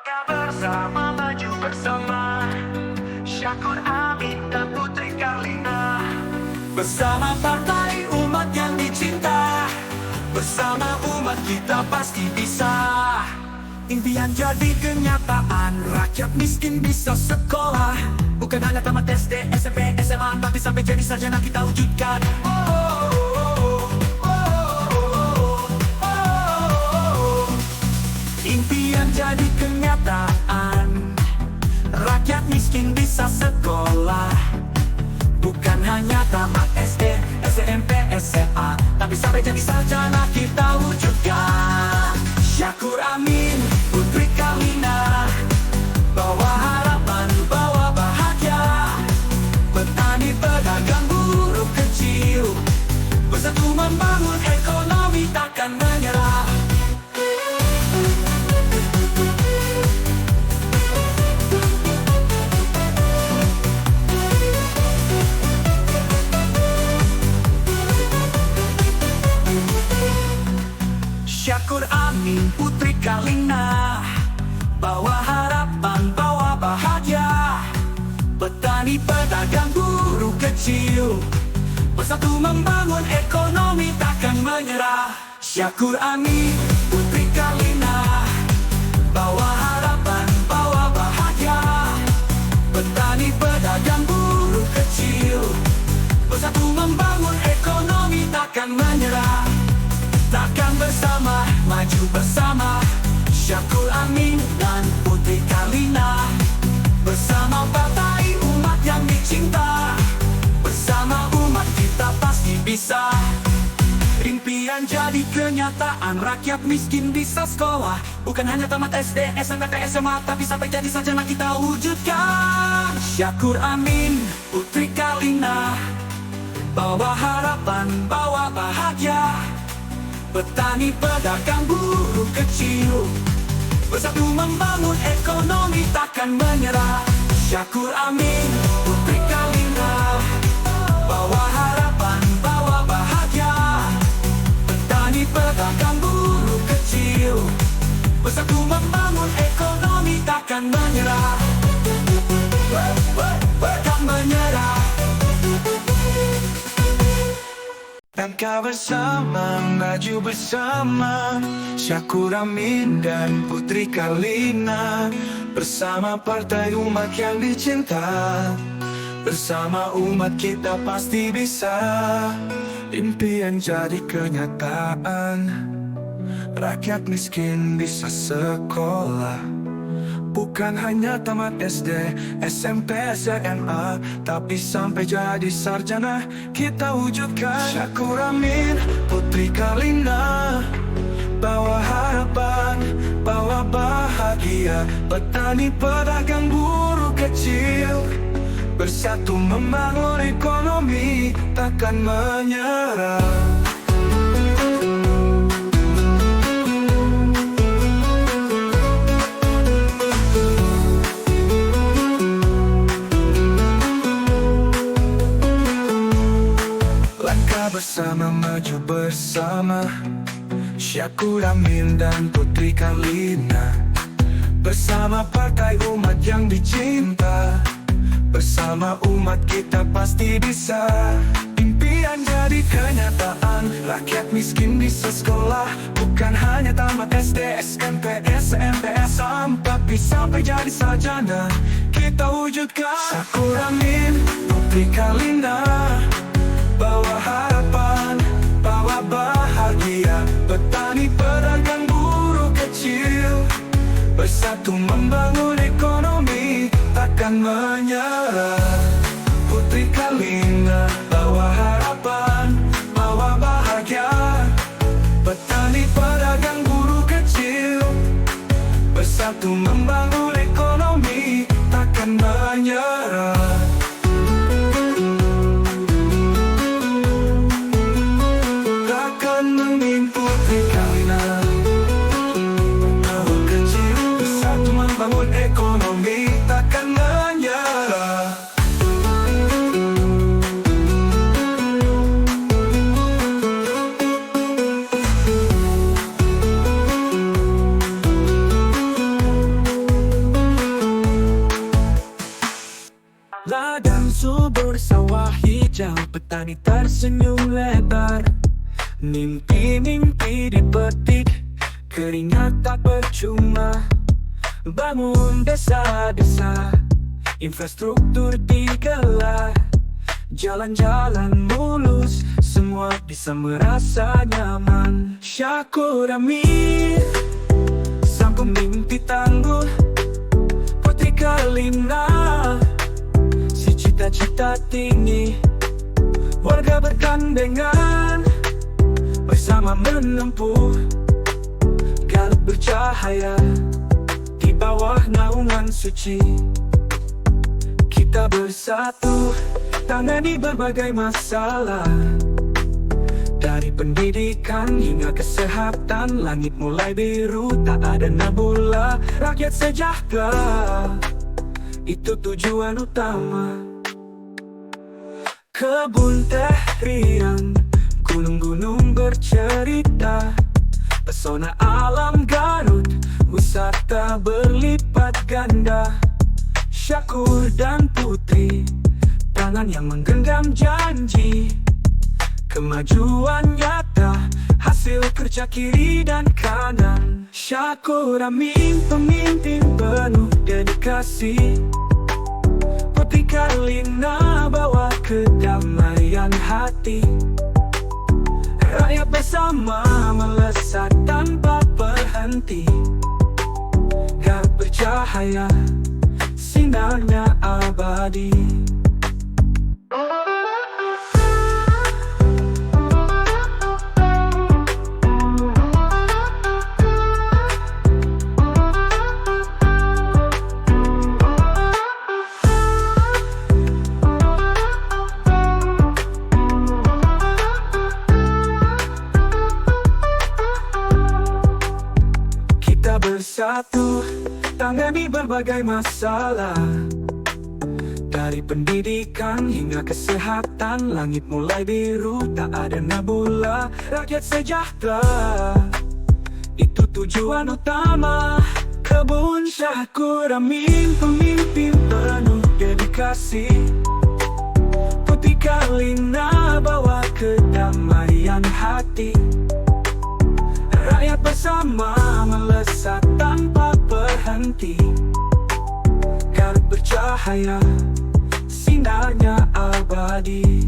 Langkah bersama, maju bersama, Syahkur Amin dan Putri Karlina. Bersama partai umat yang dicinta, bersama umat kita pasti bisa. Impian jadi kenyataan, rakyat miskin bisa sekolah. Bukan hanya tamat SD, SMP, SMA, tapi sampai jadi sarjana kita wujudkan. Impian jadi kenyataan, rakyat miskin bisa sekolah. Bukan hanya tamat SD, SMP, SMA, tapi sampai jadi sarjana kita wujudkan. Syahkur Amin, Putri Karlina, bawa harapan, bawa bahagia. Petani, pedagang, buruh kecil, bersatu membangun ekonomi takkan menyerah. Syahkur Amin, Putri Karlina, bawa harapan, bawa bahagia. Petani, pedagang, buruh kecil, bersatu membangun ekonomi takkan menyerah. Syahkur Amin, Putri Karlina, bawa harapan, bawa bahagia. Petani, pedagang, buruh kecil, bersatu membangun ekonomi takkan menyerah. Takkan bersama, maju bersama, Syahkur Amin dan Putri Karlina. Bersama partai umat yang dicinta, bersama umat kita pasti bisa. Impian jadi kenyataan, rakyat miskin bisa sekolah. Bukan hanya tamat SD, SMP, SMA, tapi sampai jadi sarjana kita wujudkan. Syahkur Amin, Putri Karlina, bawa harapan, bawa bahagia. Petani, pedagang, buruh kecil, bersatu membangun ekonomi takkan menyerah. Syahkur Amin, Putri Karlina, bawa harapan, bawa bahagia. Petani, pedagang, buruh kecil, bersatu membangun ekonomi takkan menyerah. Takkan menyerah. Langkah bersama, maju bersama, Syahkur Amin dan Putri Karlina. Bersama partai umat yang dicinta, bersama umat kita pasti bisa. Impian jadi kenyataan, rakyat miskin bisa sekolah. Bukan hanya tamat SD, SMP, SMA, tapi sampai jadi sarjana kita wujudkan. Syahkur Amin, Putri Karlina, bawa harapan, bawa bahagia. Petani, pedagang, buruh kecil, bersatu membangun ekonomi takkan menyerah. Bersama, maju bersama, Syahkur Amin dan Putri Karlina. Bersama partai umat yang dicinta, bersama umat kita pasti bisa. Impian jadi kenyataan, rakyat miskin bisa sekolah. Bukan hanya tamat SD, SMP, SMA, tapi sampai jadi sarjana kita wujudkan. Syahkur Amin, Putri Karlina, bawa harapan, bawa bahagia. Petani, pedagang, buruh kecil, bersatu membangun ekonomi takkan menyerah. Putri Karlina, bawa harapan, bawa bahagia. Petani, pedagang, buruh kecil, bersatu membangun ekonomi takkan menyerah. Putri Karlina, buruh kecil, bersatu membangun ekonomi takkan menyerah. petani tersenyum lebar. Mimpi-mimpi dipetik, keringat tak percuma. Bangun desa-desa, infrastruktur digelar. Jalan-jalan mulus, semua bisa merasa nyaman. Syukur Amin, sang pemimpi tangguh, Putri Karlina, si cita-cita tinggi. Warga bergandengan, bersama menempuh Garut bercahaya di bawah naungan suci. Kita bersatu, tangani berbagai masalah. Dari pendidikan hingga kesehatan, langit mulai biru, tak ada nabula. Rakyat sejahtera, itu tujuan utama. Kebun teh riang, gunung-gunung bercerita, pesona alam Garut, wisata berlipat ganda. Syukur dan Putri, tangan yang menggenggam janji. Kemajuan nyata, hasil kerja kiri dan kanan. Syukur Amin, pemimpin penuh dedikasi. Putri Karlina bawa kedamaian hati. Rakyat bersama melesat tanpa berhenti. Garut bercahaya, sinarnya abadi. Bersatu, tangani berbagai masalah. Dari pendidikan hingga kesehatan, langit mulai biru, tak ada nabula. Rakyat sejahtera, itu tujuan utama. Kebun Syukur Amin, pemimpin penuh dedikasi. Putri Karlina bawa kedamaian hati. Rakyat bersama melesat tanpa berhenti. Garut bercahaya, sinarnya abadi.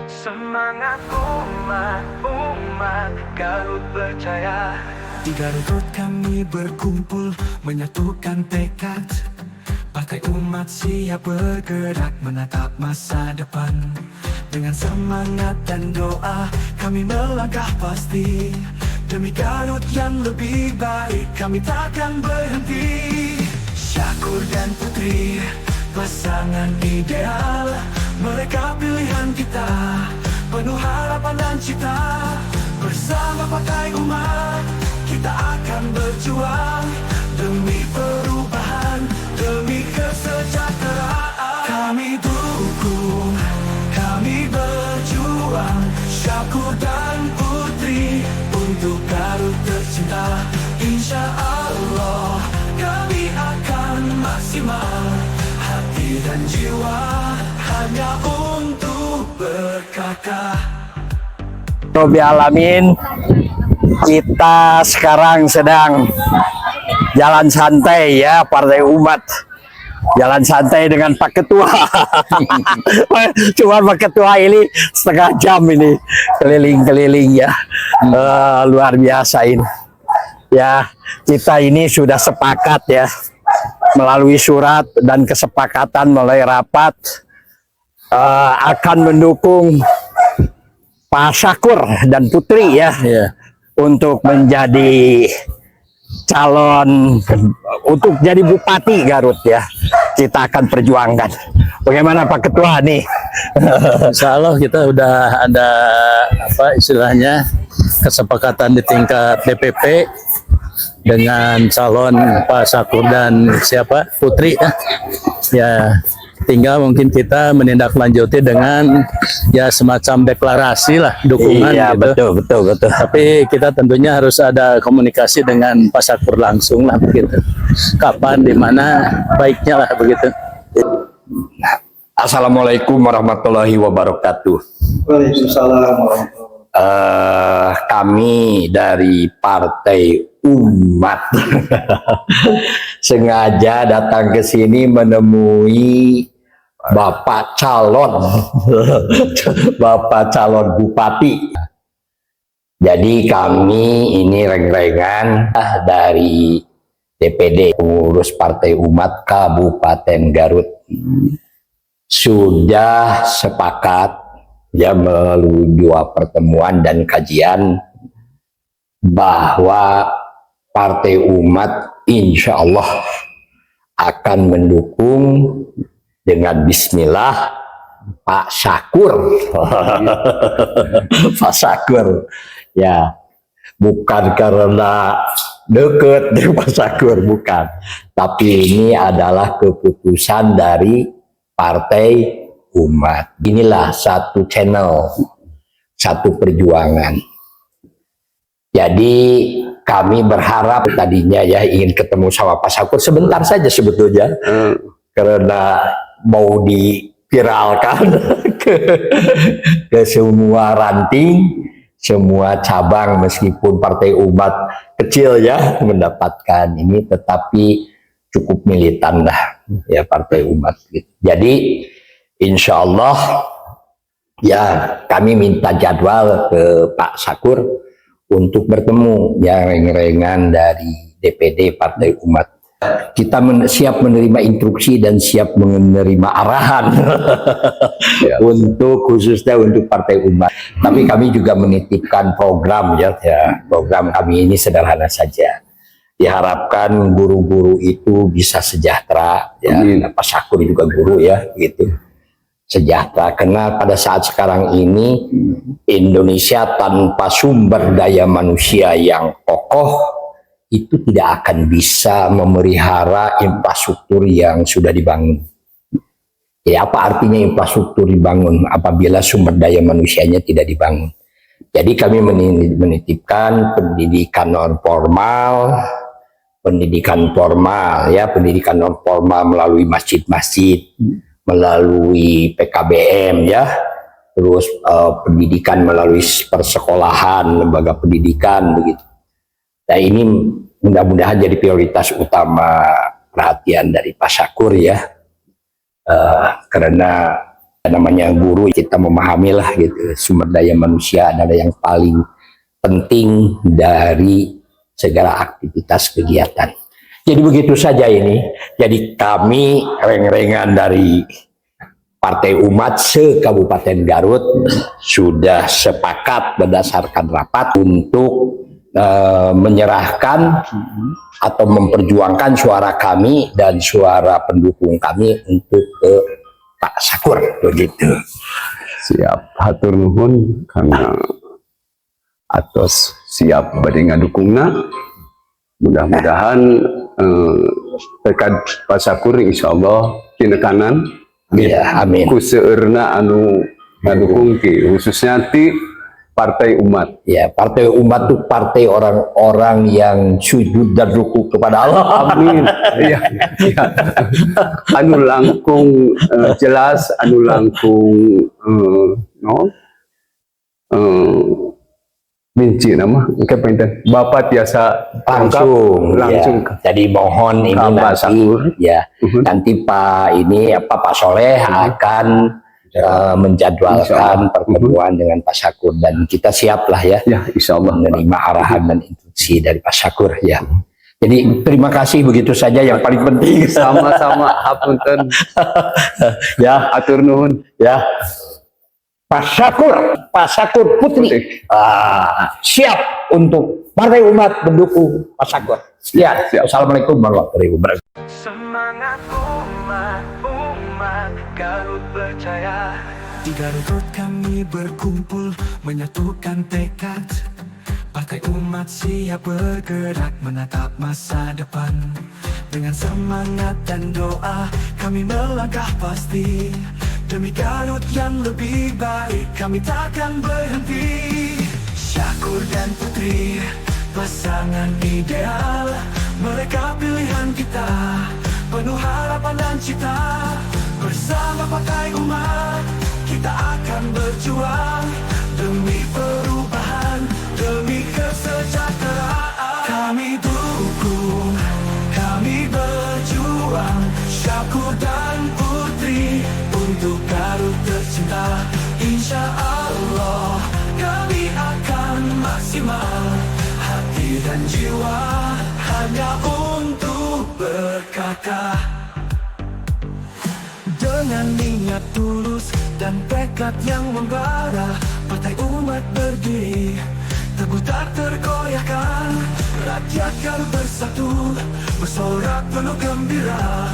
Semangat umat Garut percaya. Di Garut kami berkumpul, menyatukan tekad. Partai umat siap bergerak, menatap masa depan. Dengan semangat dan doa, kami melangkah pasti. Demi Garut yang lebih baik, kami takkan berhenti. Syukur dan Putri, pasangan ideal. Mereka pilihan kita, penuh harapan dan cita. Bersama Partai Umat, kita akan berjuang demi perubahan, demi kesejahteraan. Kami dukung, kami berjuang. Syukur dan Putri untuk Garut tercinta. Insya Allah kami akan maksimal, hati dan jiwa hanya untuk berkakak. Robi Alamin, kita sekarang sedang jalan santai ya, Partai Umat. Jalan santai dengan Pak Ketua. Cuma Pak Ketua ini setengah jam ini keliling-keliling ya. Luar biasa ini. Ya, kita ini sudah sepakat ya, melalui surat dan kesepakatan melalui rapat akan mendukung Pak Syukur dan Putri ya, untuk menjadi calon, untuk jadi Bupati Garut ya. Kita akan perjuangkan. Bagaimana Pak Ketua nih? Insya Allah kita udah ada apa istilahnya kesepakatan di tingkat DPP dengan calon Pak Syukur dan siapa Putri ya. Ya tinggal mungkin kita menindaklanjuti dengan ya semacam deklarasi lah dukungan Iya, gitu. betul. Tapi kita tentunya harus ada komunikasi dengan Pak Sakur langsung lah begitu. Kapan, di mana baiknya lah begitu. Assalamualaikum warahmatullahi wabarakatuh. Waalaikumsalam warahmatullahi Kami dari Partai Umat sengaja datang ke sini menemui Bapak calon Bupati. Jadi kami ini reng-rengan dari DPD pengurus Partai Umat Kabupaten Garut sudah sepakat ya melalui 2 pertemuan dan kajian bahwa Partai Umat insya Allah akan mendukung dengan bismillah Pak Sakur. Pak Sakur ya, bukan karena deket dengan Pak Sakur, bukan, tapi ini adalah keputusan dari Partai Umat. Inilah satu channel, satu perjuangan. Jadi kami berharap, tadinya ya ingin ketemu sama Pak Sakur sebentar saja sebetulnya, karena mau diviralkan ke semua ranting, semua cabang, meskipun Partai Umat kecil ya mendapatkan ini, tetapi cukup militan lah ya Partai Umat gitu. Jadi insya Allah ya kami minta jadwal ke Pak Sakur untuk bertemu yang reng-rengan dari DPD Partai Umat. Kita siap menerima instruksi dan siap menerima arahan untuk khususnya untuk Partai Umat. Tapi kami juga menitipkan program ya, program kami ini sederhana saja. Diharapkan guru-guru itu bisa sejahtera ya. Pak Sakur juga guru ya gitu. Sejahtera, karena pada saat sekarang ini Indonesia tanpa sumber daya manusia yang kokoh itu tidak akan bisa memelihara infrastruktur yang sudah dibangun. Ya, apa artinya infrastruktur dibangun apabila sumber daya manusianya tidak dibangun? Jadi kami menitipkan pendidikan non formal, pendidikan formal ya, pendidikan non formal melalui masjid-masjid, melalui PKBM ya, terus pendidikan melalui persekolahan, lembaga pendidikan begitu. Nah ini mudah-mudahan jadi prioritas utama perhatian dari Pak Sakur ya, karena namanya guru kita memahami lah gitu, sumber daya manusia adalah yang paling penting dari segala aktivitas kegiatan. Jadi begitu saja ini. Jadi kami reng-rengan dari Partai Umat se-Kabupaten Garut sudah sepakat berdasarkan rapat untuk menyerahkan atau memperjuangkan suara kami dan suara pendukung kami untuk ke Pak Sakur begitu. Siap, hatur nuhun karena atos siap badai ngadukungna. Mudah-mudahan tekad Pak Sakur insyaallah tinekanan Ya, amin. ku seueurna anu ngadukung ki khususnya ti Partai Umat. Ya, Partai Umat itu partai orang-orang yang sujud dan ruku kepada Allah. Amin. Iya, iya. Anu langkung jelas, anu langkung benci nama kepentingan Bapak tiasa langsung langsung. Ya. Jadi mohon ini Pak nanti Sakur. ya nanti Pak Soleh akan menjadwalkan pertemuan dengan Pak Sakur, dan kita siap lah ya, insyaallah menerima arahan dan instruksi dari Pak Sakur ya. Jadi terima kasih, begitu saja yang paling penting. Sama-sama hapunten. Ya, Atur nuhun ya. Pak Sakur Putri siap untuk Partai Umat mendukung Pak Sakur. Siap. Assalamualaikum warahmatullahi wabarakatuh. Semangat umat Garut percaya. Di Garut kami berkumpul menyatukan tekad. Partai Umat siap bergerak menatap masa depan. Dengan semangat dan doa kami melangkah pasti. Demi Garut yang lebih baik kami takkan berhenti. Syakur dan Putri, pasangan ideal. Mereka pilihan kita, penuh harapan dan cita. Bersama Partai Umat, kita akan berjuang demi perubahan, demi kesejahteraan. Kami dukung, kami berjuang, Syakur dan Putri, untuk Garut tercinta. Insya Allah kami akan maksimal, hati dan jiwa hanya untuk berkata. Dengan niat tulus dan tekad yang membara, Partai Umat berdiri, teguh tak tergoyahkan. Rakyat Garut bersatu, bersorak penuh gembira.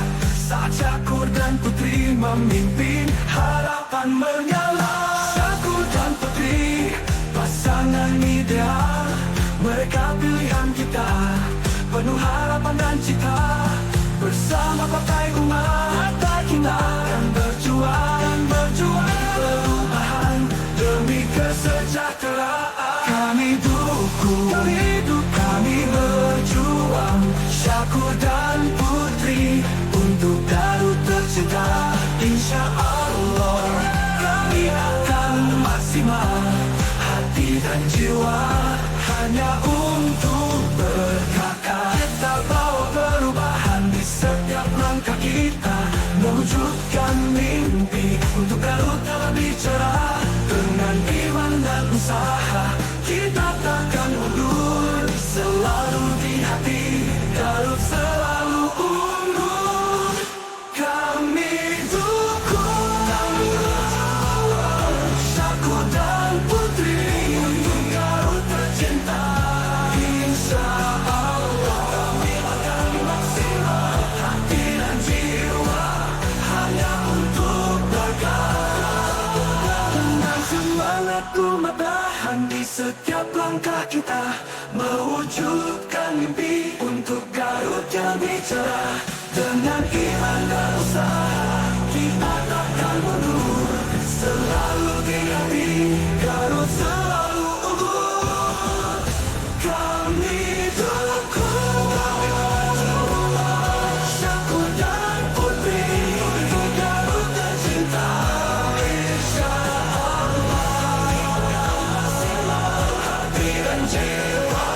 Saat Syakur dan Putri memimpin, harapan menyala. Syakur dan Putri, pasangan ideal. Mereka pilihan kita, penuh harapan dan cita. Bersama Partai Umat, kita akan berjuang perubahan demi kesejahteraan. Kami dukung, kami berjuang, Syakur dan Putri, untuk Garut tercinta. Insya Allah kami akan maksimal, hati dan jiwa hanya untuk berkata. Kita bawa perubahan di setiap langkah kita, mewujudkan mimpi untuk Garut yang lebih cerah. Dengan iman dan usaha kita takkan mundur, selalu di hati Garut selalu unggul. Kami dukung, Syakur dan Putri, untuk Garut tercinta. Insya Allah kami akan maksimal, hati dan jiwa hanya untuk berkata. Dengan semangat umat tahan di setiap langkah kita, mewujudkan mimpi untuk Garut yang lebih cerah. Dengan iman dan usaha kita takkan mundur, selalu di hati Garut selalu unggul. Kami dukung, Syakur dan Putri, untuk Garut tercinta. Insya Allah hati dan jiwa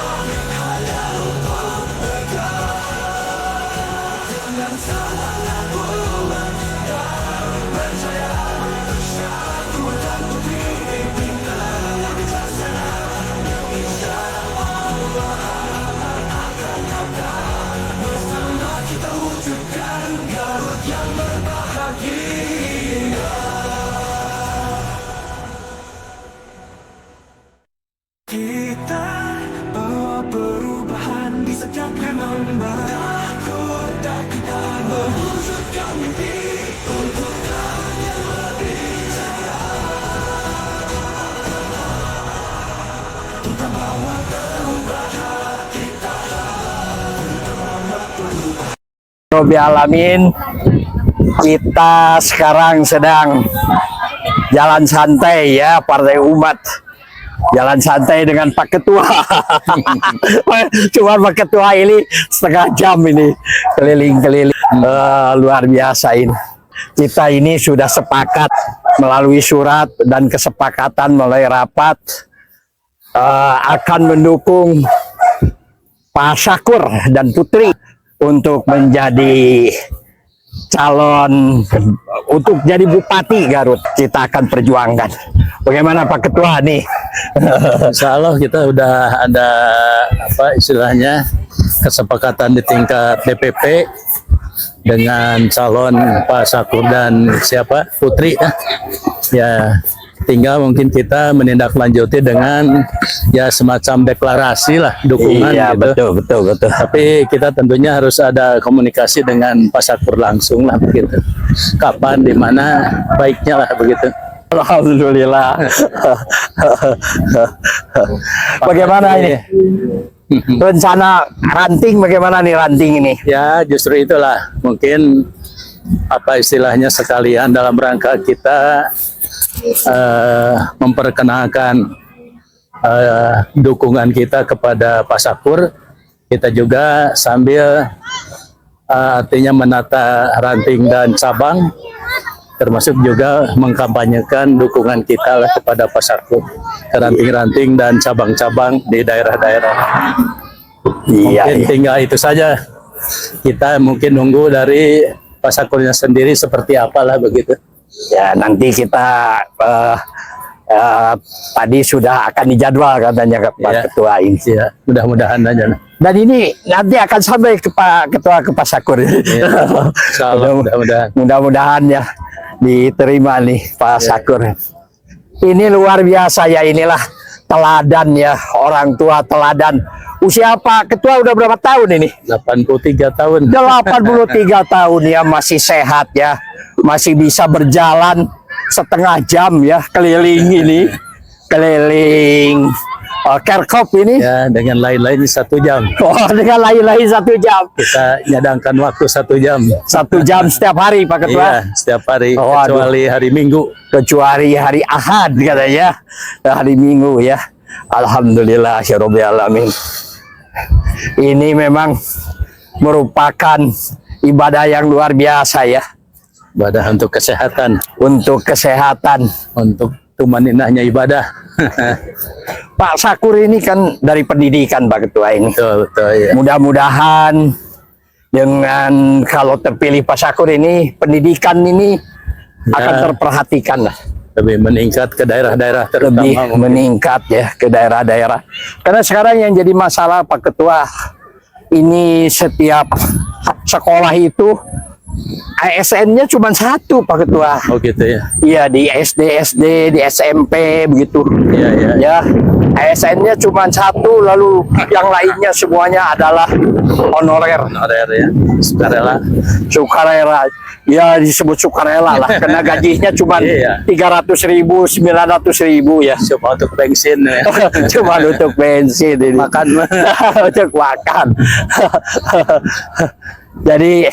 hanya untuk bergerak. Dengan semangat umat dan percaya, Syakur dan Putri, pimpinlah bijaksana. Insya Allah akan dapat bersama kita wujudkan Garut yang berbahagia. Kita bawa perubahan di setiap membara. Kota kita mewujudkan mimpi untuk Garut yang lebih cerah. Kita bawa perubahan, kita bawa perubahan. Rabbil Alamin, kita sekarang sedang jalan santai ya, Partai Umat. Jalan santai dengan Pak Ketua. Cuma Pak Ketua ini setengah jam ini keliling-keliling. Luar biasa ini. Kita ini sudah sepakat melalui surat dan kesepakatan melalui rapat akan mendukung Pak Syakur dan Putri untuk menjadi calon untuk jadi Bupati Garut. Kita akan perjuangkan. Bagaimana Pak Ketua nih? Insya Allah kita udah ada apa istilahnya kesepakatan di tingkat DPP dengan calon Pak Syakur dan siapa Putri ya. Tinggal mungkin kita menindaklanjuti dengan ya semacam deklarasi lah dukungan iya, gitu. betul. Tapi kita tentunya harus ada komunikasi dengan Pak Syakur langsung lah begitu. Kapan, di mana baiknya lah begitu. Alhamdulillah. Bagaimana ini? Rencana ranting bagaimana nih ranting ini? Ya, justru itulah mungkin apa istilahnya sekalian dalam rangka kita memperkenalkan dukungan kita kepada Pak Sakur. Kita juga sambil artinya menata ranting dan cabang, termasuk juga mengkampanyekan dukungan kita lah kepada Pak Sakur, ranting-ranting dan cabang-cabang di daerah-daerah. Iya, Mungkin tinggal itu saja. Kita mungkin nunggu dari Pak Sakurnya sendiri seperti apalah begitu. ya nanti kita tadi sudah akan dijadwal katanya Pak Ya. Ketua ini. Ya, mudah-mudahan aja. Dan ini nanti akan sampai ke Pak Ketua, ke Pak Sakur. Ya, insya Allah, mudah-mudahan. Mudah-mudahan ya diterima nih Pak Ya. Sakur. Ini luar biasa ya, inilah teladan ya, orang tua teladan. Usia Pak Ketua udah berapa tahun ini? 83 tahun. 83 tahun ya, masih sehat ya, masih bisa berjalan setengah jam ya keliling ini, keliling Kerkop ini. Ya, dengan lain-lain 1 jam. Oh, dengan lain-lain 1 jam. Kita nyadangkan waktu 1 jam. 1 jam setiap hari Pak Ketua. Iya, setiap hari Oh, aduh. kecuali hari Minggu. Kecuali hari Ahad katanya, hari Minggu ya. Alhamdulillah ya Rabbil alamin. Ini memang merupakan ibadah yang luar biasa ya, Ibadah untuk kesehatan, untuk kesehatan. untuk tumaninahnya ibadah. Pak Sakur ini kan dari pendidikan Pak Ketua ini. Betul, betul ya. Mudah-mudahan dengan kalau terpilih Pak Sakur ini, pendidikan ini akan terperhatikan lah. Lebih meningkat ke daerah-daerah Lebih terutama. meningkat ya ke daerah-daerah. Karena sekarang yang jadi masalah Pak Ketua, ini setiap sekolah itu ASN-nya cuma 1 Pak Ketua. Oh gitu ya. Iya, di SD, di SMP begitu. Iya, iya. Ya, ASN-nya cuma 1, lalu yang lainnya semuanya adalah honorer. Honorer ya. Sukarela. Sukarela. Ya disebut sukarela lah, karena gajinya cuma Iya. 300.000, 900.000 ya. Cuma untuk bensin ya. Cuma untuk bensin ini. Makan mah. Untuk makan. Jadi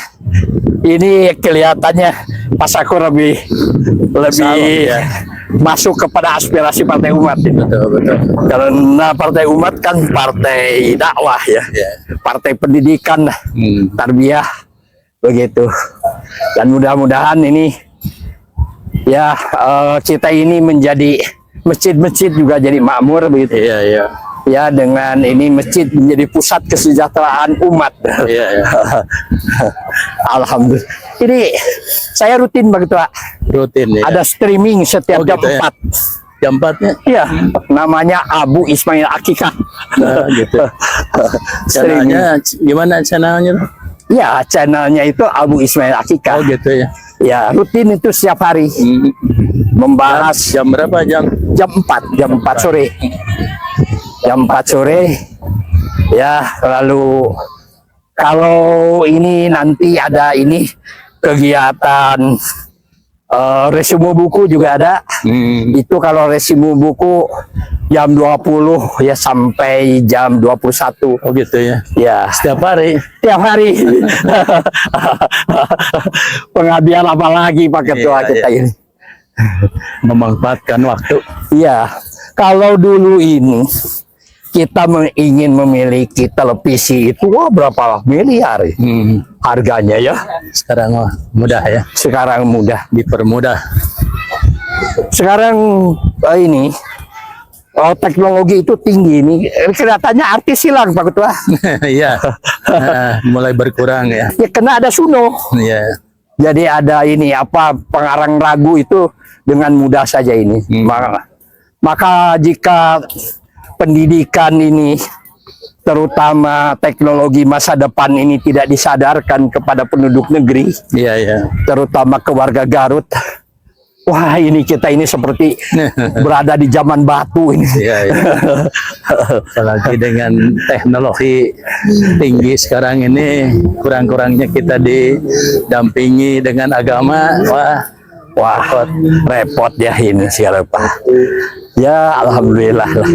ini kelihatannya Pak Sakur lebih Salah, ya. masuk kepada aspirasi Partai Umat ini. Betul, betul. Karena Partai Umat kan partai dakwah ya, Ya. partai pendidikan, tarbiyah begitu. Dan mudah-mudahan ini ya kita ini menjadi masjid-masjid juga jadi makmur begitu. Iya, iya. Ya, dengan ini masjid menjadi pusat kesejahteraan umat. Iya, iya. Alhamdulillah. Ini saya rutin Pak Ketua. Rutin ya. Ada streaming setiap Oh, jam gitu ya. 4. Jam 4-nya. Iya, namanya Abu Ismail Akikah. Nah, gitu. Streaming. Channelnya gimana channelnya? Ya, channelnya itu Abu Ismail Akikah. Oh gitu ya. Ya, rutin itu setiap hari membahas Jam berapa jam? jam 4 sore. Jam 4 sore. Ya, lalu kalau ini nanti ada ini kegiatan resume buku juga ada. Itu kalau resume buku jam 20 ya sampai jam 21. Oh gitu ya. Ya, Setiap hari. tiap hari. Pengabdian apa lagi Pak Ketua Iya, kita iya. ini? Memanfaatkan waktu. Iya, kalau dulu ini kita ingin memiliki televisi itu wah berapa miliar ya harganya ya. Sekarang mudah ya. Sekarang mudah. Dipermudah. Sekarang ini teknologi itu tinggi ini. Kelihatannya artis hilang Pak Ketua. Iya. Mulai berkurang ya. Ya kena ada Suno. Iya. Jadi ada ini apa pengarang lagu itu dengan mudah saja ini. Maka jika pendidikan ini terutama teknologi masa depan ini tidak disadarkan kepada penduduk negeri, Iya, iya. terutama ke warga Garut, wah ini kita ini seperti berada di zaman batu ini. Iya, iya. Apalagi dengan teknologi tinggi sekarang ini, kurang-kurangnya kita didampingi dengan agama, wah Wah, repot ya ini segala Pak. Ya, alhamdulillah lah.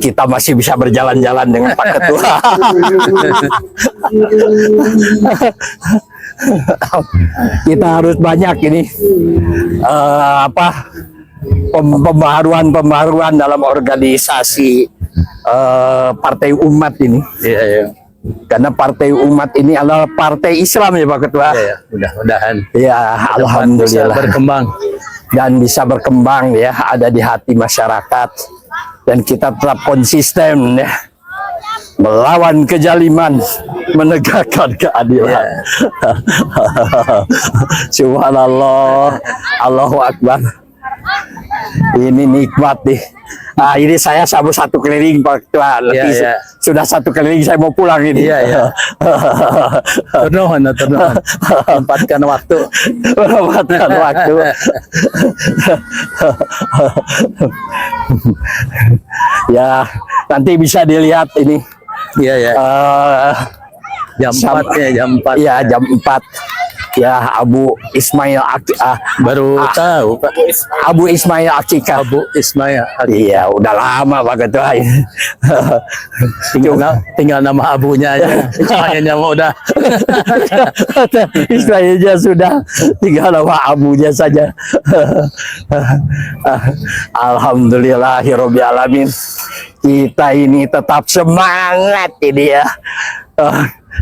Kita masih bisa berjalan-jalan dengan Pak Ketua. Kita harus banyak ini pembaharuan dalam organisasi Partai Umat ini. Iya, iya. Karena Partai Umat ini adalah partai Islam ya Pak Ketua. Iya, ya. Mudah-mudahan Ya, bisa alhamdulillah. berkembang. Dan bisa berkembang ya, ada di hati masyarakat, dan kita tetap konsisten ya melawan kezaliman, menegakkan keadilan. Subhanallah, Allahu Akbar. Ini nikmat nih. Ah, ini saya sabu satu keliling Pak Ketua. Nanti Iya. sudah satu keliling saya mau pulang ini. Iya, iya. Turnuhan. Tempatkan waktu. Memanfaatkan waktu. Ya, nanti bisa dilihat ini. Iya, ya. Jam 4 ya, jam 4. Ya, jam 4. Ya, Abu Ismail Baru tahu, Pak. Abu Ismail Akika. Abu Ismail. Iya, udah lama Pak Ketua. Tinggal nama abunya aja. Ismailnya mau udah. Ismailnya sudah, tinggal nama abunya saja. Alhamdulillahirabbil alamin. Kita ini tetap semangat ini ya.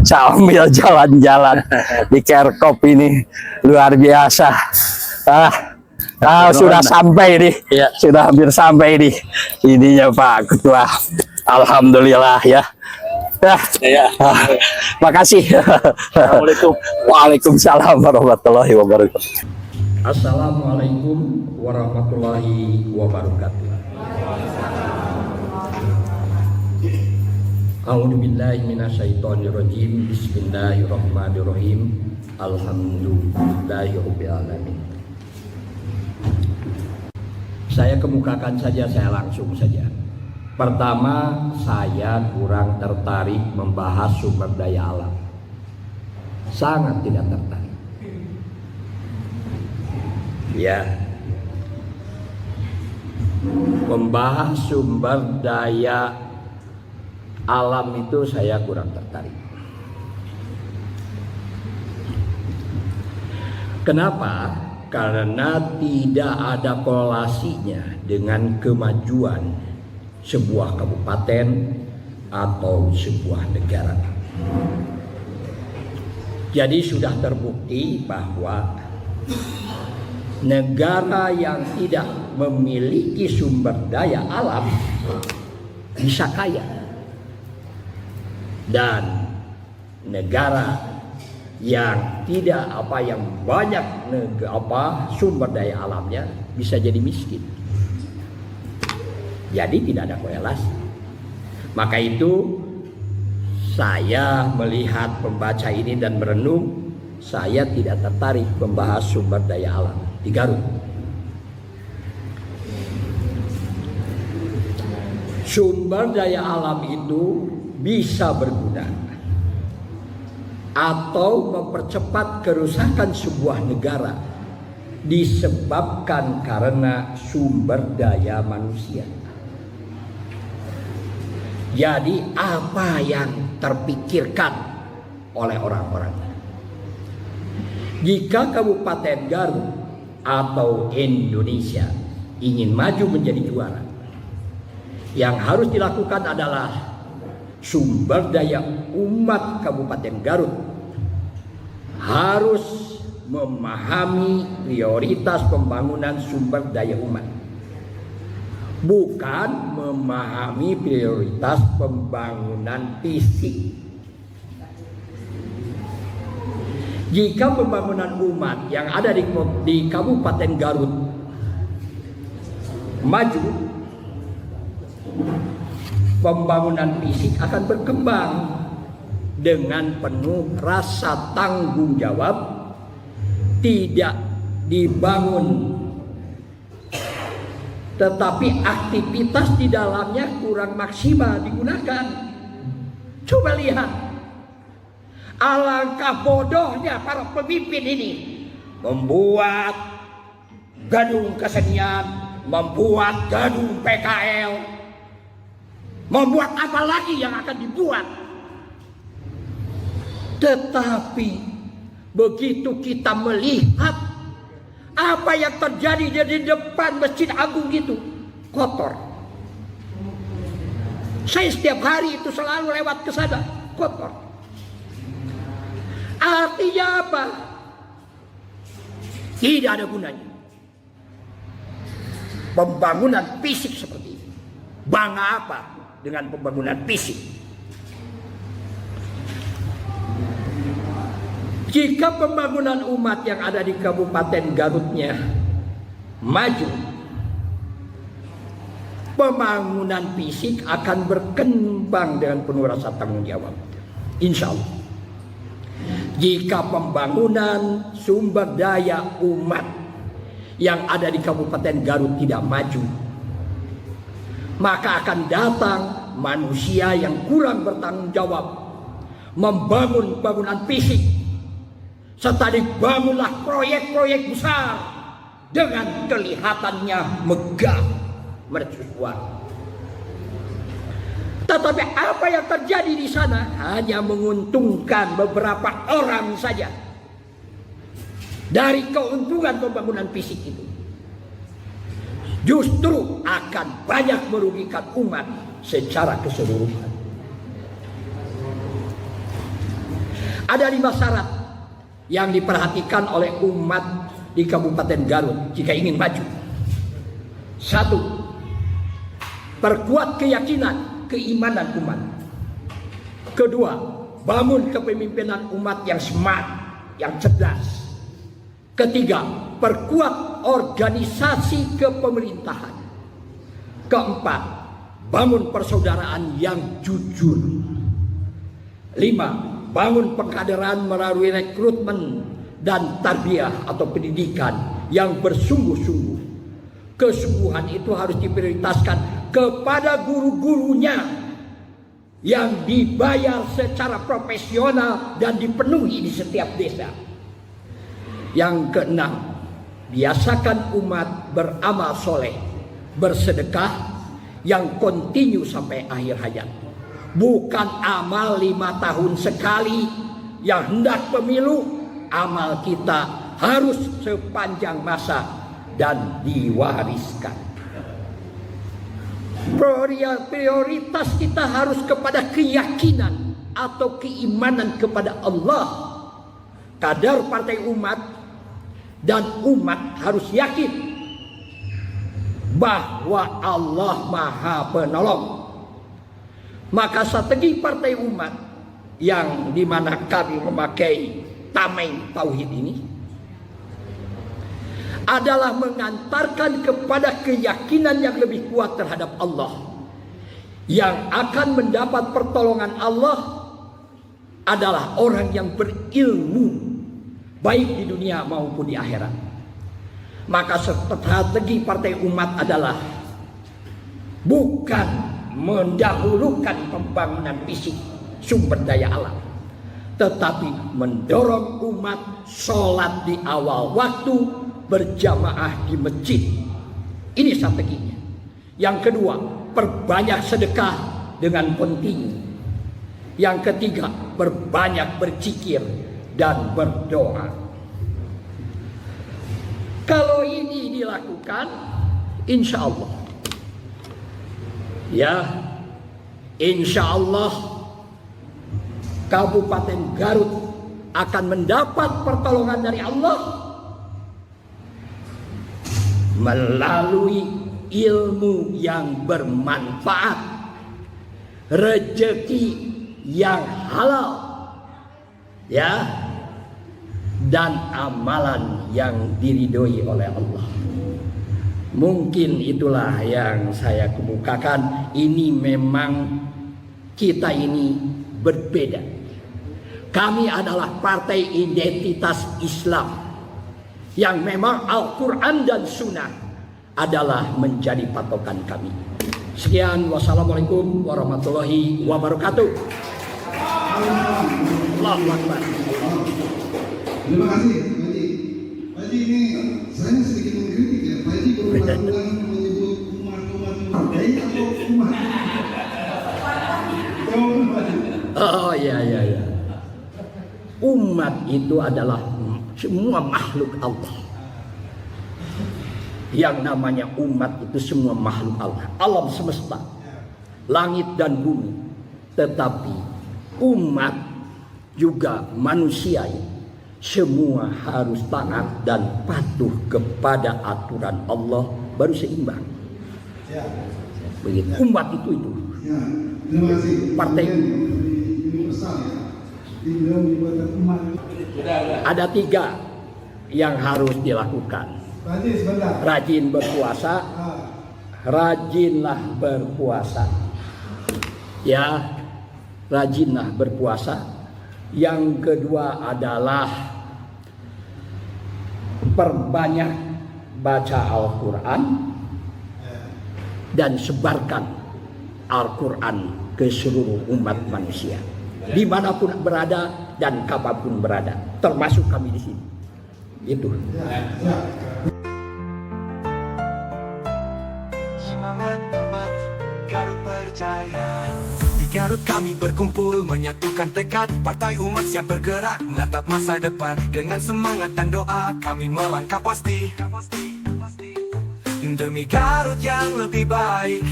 Sambil jalan-jalan di Kerkop ini luar biasa. Sudah sampai nih, Ya. sudah hampir sampai nih ininya Pak Ketua. Alhamdulillah ya. Ya. Makasih. Assalamualaikum. Waalaikumsalam warahmatullahi wabarakatuh. Assalamualaikum warahmatullahi wabarakatuh. A'udzubillahi minasyaitonirrajim. Bismillahirrahmanirrahim. Alhamdulillahirabbil alamin. Saya kemukakan saja, saya langsung saja. Pertama, saya kurang tertarik membahas sumber daya alam. Sangat tidak tertarik. Ya. Membahas sumber daya alam itu saya kurang tertarik. Kenapa? Karena tidak ada korelasinya dengan kemajuan sebuah kabupaten atau sebuah negara. Jadi sudah terbukti bahwa negara yang tidak memiliki sumber daya alam bisa kaya. Dan negara yang tidak yang banyak sumber daya alamnya bisa jadi miskin. Jadi tidak ada korelasi. Maka itu saya melihat, membaca ini dan merenung, saya tidak tertarik membahas sumber daya alam di Garut. Sumber daya alam itu bisa berguna atau mempercepat kerusakan sebuah negara disebabkan karena sumber daya manusia. Jadi apa yang terpikirkan oleh orang-orang? Jika Kabupaten Garut atau Indonesia ingin maju menjadi juara, yang harus dilakukan adalah sumber daya umat Kabupaten Garut harus memahami prioritas pembangunan sumber daya umat, bukan memahami prioritas pembangunan fisik. Jika pembangunan umat yang ada di Kabupaten Garut maju, pembangunan fisik akan berkembang dengan penuh rasa tanggung jawab, tidak dibangun tetapi aktivitas di dalamnya kurang maksimal digunakan. Coba lihat, alangkah bodohnya para pemimpin ini membuat gedung kesenian, membuat gedung PKL, membuat apa lagi yang akan dibuat. Tetapi begitu kita melihat apa yang terjadi di depan Masjid Agung itu, kotor. Saya setiap hari itu selalu lewat ke sana, kotor. Artinya apa? Tidak ada gunanya pembangunan fisik seperti ini. Bangga apa dengan pembangunan fisik? Jika pembangunan umat yang ada di Kabupaten Garutnya maju, pembangunan fisik akan berkembang dengan penuh rasa tanggung jawab. Insya Allah. Jika pembangunan sumber daya umat yang ada di Kabupaten Garut tidak maju, maka akan datang manusia yang kurang bertanggung jawab membangun bangunan fisik, serta dibangunlah proyek-proyek besar dengan kelihatannya megah mercusuar. Tetapi apa yang terjadi di sana hanya menguntungkan beberapa orang saja dari keuntungan pembangunan fisik itu. Justru akan banyak merugikan umat secara keseluruhan. Ada 5 syarat yang diperhatikan oleh umat di Kabupaten Garut jika ingin maju. 1. Perkuat keyakinan, keimanan umat. Kedua, bangun kepemimpinan umat yang smart, yang cerdas. Ketiga, perkuat organisasi kepemerintahan. Keempat, bangun persaudaraan yang jujur. 5. Bangun pengkaderan melalui rekrutmen dan tarbiyah atau pendidikan yang bersungguh-sungguh. Kesungguhan itu harus diprioritaskan kepada guru-gurunya yang dibayar secara profesional dan dipenuhi di setiap desa. Yang keenam, biasakan umat beramal soleh, bersedekah yang kontinu sampai akhir hayat. Bukan amal 5 tahun sekali yang hendak pemilu. Amal kita harus sepanjang masa dan diwariskan. Prioritas kita harus kepada keyakinan atau keimanan kepada Allah. Kadar partai umat dan umat harus yakin bahwa Allah Maha Penolong. Maka strategi partai umat yang dimana kami memakai tameng tauhid ini adalah mengantarkan kepada keyakinan yang lebih kuat terhadap Allah, yang akan mendapat pertolongan Allah adalah orang yang berilmu baik di dunia maupun di akhirat. Maka strategi partai umat adalah bukan mendahulukan pembangunan fisik sumber daya alam, tetapi mendorong umat sholat di awal waktu, berjamaah di masjid. Ini strateginya. Yang kedua, perbanyak sedekah dengan kontinu. Yang ketiga, berbanyak berzikir dan berdoa. Kalau ini dilakukan, insya Allah, ya, insya Allah Kabupaten Garut akan mendapat pertolongan dari Allah melalui ilmu yang bermanfaat, rezeki yang halal, ya, dan amalan yang diridhoi oleh Allah. Mungkin itulah yang saya kemukakan. Ini memang kita ini berbeda. Kami adalah partai identitas Islam yang memang Al-Quran dan Sunnah adalah menjadi patokan kami. Sekian, wassalamualaikum warahmatullahi wabarakatuh. Allahu Akbar. Terima kasih, Pak Haji. Pak Haji, ini saya sedikit mengkritik ya. Pak Haji berulang-ulang ya. Umat itu adalah semua makhluk Allah. Yang namanya umat itu semua makhluk Allah. Alam semesta, langit dan bumi. Tetapi umat juga manusia itu semua harus taat dan patuh kepada aturan Allah baru seimbang. Begitu. Umat itu. Ya, terima kasih. Partai. Universal ya. Dibilang dibuat umat. Ada 3 yang harus dilakukan. Rajin sebentar. Rajin berpuasa. Rajinlah berpuasa. Ya, rajinlah berpuasa. Yang kedua adalah perbanyak baca Al-Quran dan sebarkan Al-Quran ke seluruh umat manusia, dimanapun berada dan kapanpun berada, termasuk kami di sini. Itu. Semangat umat Garut percaya. Di Garut kami berkumpul menyatukan tekad. Partai umat siap bergerak menatap masa depan. Dengan semangat dan doa kami melangkah pasti. Demi Garut yang lebih baik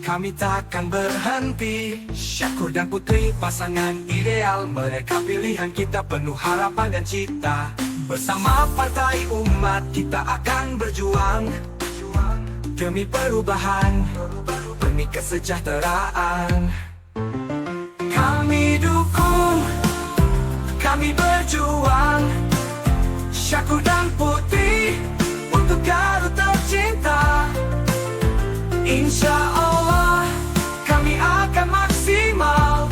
kami takkan berhenti. Syakur dan Putri pasangan ideal. Mereka pilihan kita penuh harapan dan cita. Bersama Partai Umat kita akan berjuang demi perubahan, demi kesejahteraan. Kami dukung, kami berjuang. Syakur dan Putri untuk Garut tercinta. Insya Allah kami akan maksimal.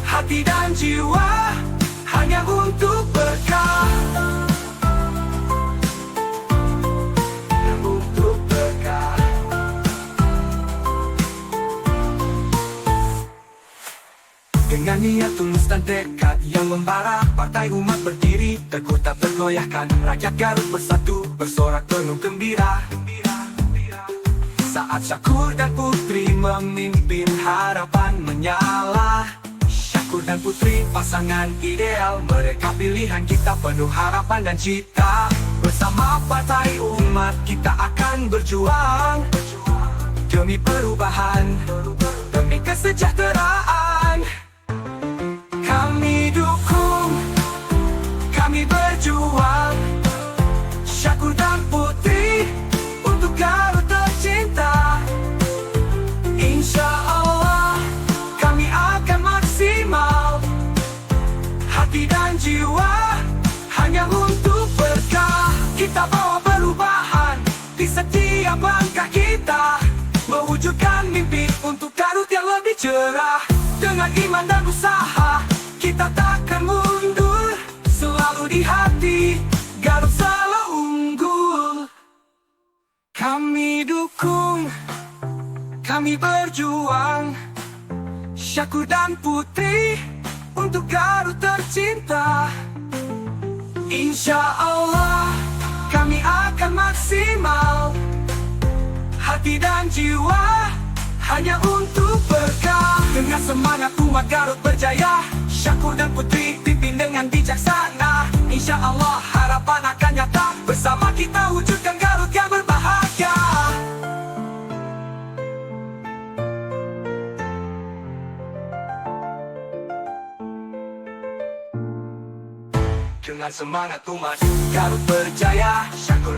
Hati dan jiwa hanya untuk berkah. Untuk berkah. Dengan niat tulus dan tekad yang membara, Partai Umat berdiri teguh tak tergoyahkan. Rakyat Garut bersatu bersorak penuh gembira. Saat Syakur dan Putri memimpin, harapan menyala. Syakur dan Putri pasangan ideal. Mereka pilihan kita penuh harapan dan cita. Bersama Partai Umat kita akan berjuang demi perubahan, demi kesejahteraan. Kami dukung, kami berjuang. Syakur dan Putri untuk Garut tercinta. Insya Allah kami akan maksimal. Hati dan jiwa hanya untuk berkah. Kita bawa perubahan di setiap langkah kita, mewujudkan mimpi untuk Garut yang lebih cerah. Dengan iman dan usaha kita takkan mundur. Selalu di hati Garut selalu unggul. Kami dukung, kami berjuang. Syakur dan Putri untuk Garut tercinta. Insya Allah kami akan maksimal. Hati dan jiwa hanya untuk berkah. Dengan semangat umat Garut berjaya. Syakur dan Putri pimpin dengan bijaksana. Insya Allah harapan akan nyata. Bersama kita wujudkan Garut yang berbahagia. Dengan semangat umat Garut berjaya. Syakur